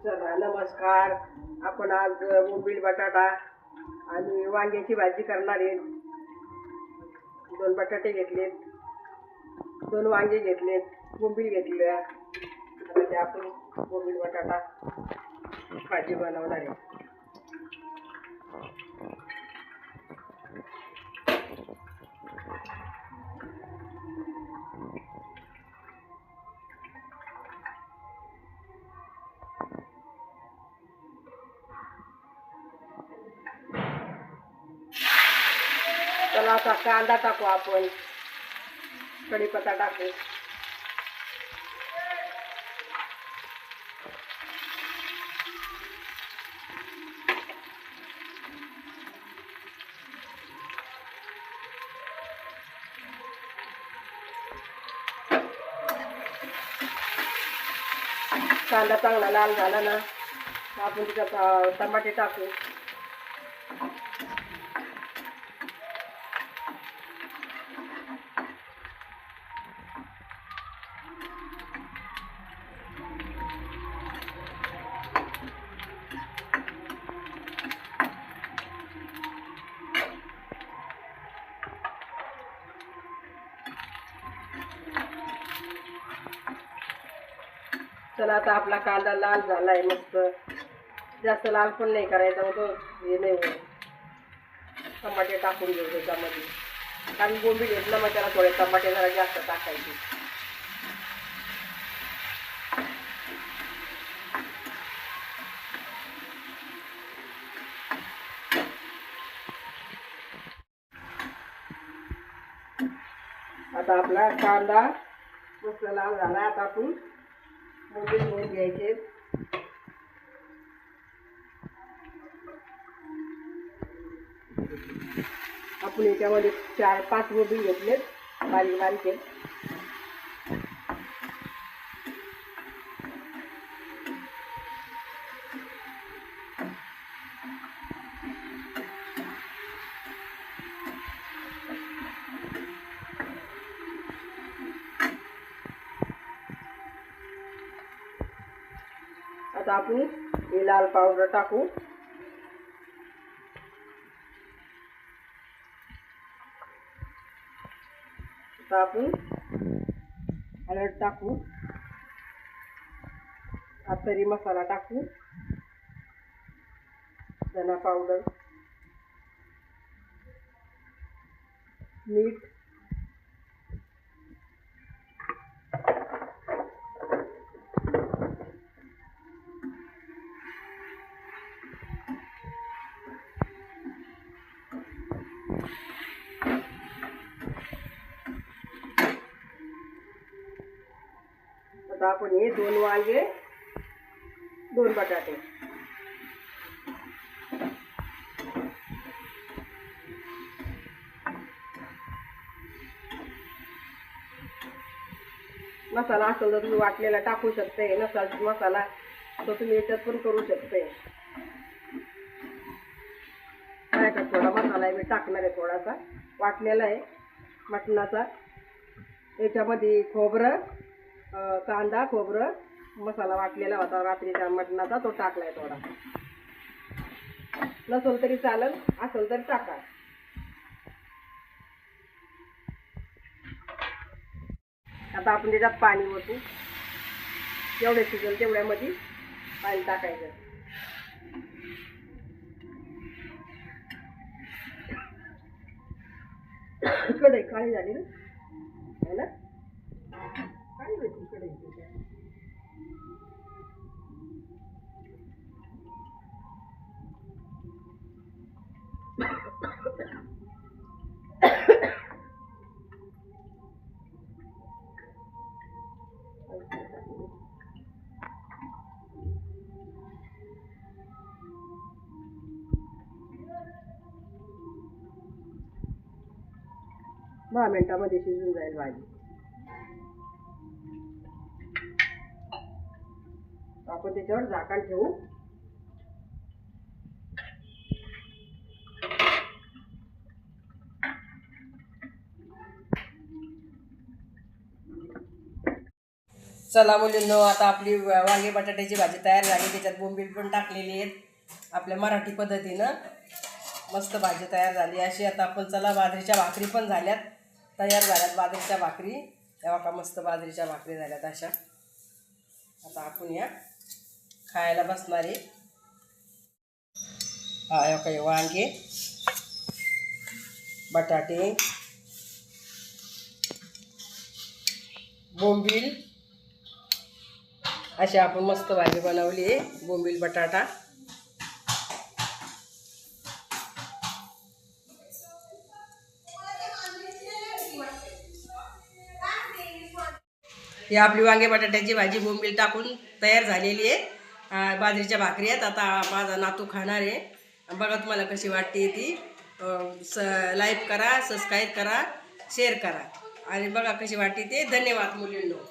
चला नमस्कार. आपण आज बोंबील बटाटा आणि वांग्याची भाजी करणार आहे. 2 बटाटे घेतलेत, 2 वांगे घेतलेत, बोंबील घेतल्या. आता ते आपण बोंबील बटाटा भाजी बनवणार आहे. चला आता कांदा टाकू, आपण कढीपत्ता टाकू. कांदा चांगला लाल झाला ना, आपण त्याच्यात टमाटे टाकू. चला आता आपला कांदा लाल झालाय मस्त. जास्त लाल पण नाही करायचा, होतं हे नाही होत. टमाटे टाकून घेऊ त्याच्यामध्ये, कारण बोंबील घेतलं मग त्याला थोडे टमाटे जरा जास्त टाकायचे. आता आपला कांदा मस्त लाल झाला. आता आपण बोंबील घेऊन घ्यायचे. आपण याच्यामध्ये 4-5 बोंबील घेतलेत, बारीक बारीक आहेत. आता आपण हे लाल पावडर टाकू. आता आपण हळद टाकू. तरी मसाला टाकू. धना पावडर, मीठ, आता आपण हे 2 वांगे, 2 बटाटे. मसाला असेल तर तुम्ही वाटलेला टाकू शकते, नसाल मसाला तर तुम्ही याच्यात पण करू शकते. थोडा मसाला मी टाकणार आहे, थोडासा वाटलेला आहे मटणाचा. याच्यामध्ये खोबरं, कांदा, खोबरं मसाला वाटलेला होता रात्रीच्या मटणाचा, तो टाकलाय थोडा. नसेल तरी चालेल, असेल तर टाका. आता आपण त्याच्यात पाणी ओतू. जेवढे शिजेल तेवढ्यामध्ये पाणी टाकायचं. कढई काळी झाली ना, है ना? काळी होती कढई. दहा मिनिटामध्ये शिजून जाईल भाजी. आपण त्याच्यावर झाकण ठेवू. चला मुलींनो, आता आपली वांगे बटाट्याची भाजी तयार झाली. त्याच्यात बोंबील पण टाकलेली आहेत आपल्या मराठी पद्धतीनं. मस्त भाजी तयार झाली अशी. आता आपण चला, बाजरीच्या भाकरी पण झाल्यात, तयार झाल्यात बाजरीच्या भाकरी. तेव्हा का मस्त बाजरीच्या भाकरी झाल्यात अशा. आता आपण या खायला बसणार आहे. हा काही वांगे बटाटे बोंबील अशी आपण मस्त भाजी बनवली आहे. बोंबील बटाटा. ही आपली वांगे बटाट्याची भाजी बोंबील टाकून तयार झालेली आहे. बाजरीच्या भाकरी आहेत. आता माझा नातू खाणार आहे. बघा तुम्हाला कशी वाटते ती. लाईक करा, सबस्क्राईब करा, शेअर करा आणि बघा कशी वाटते ते. धन्यवाद मुलींनो.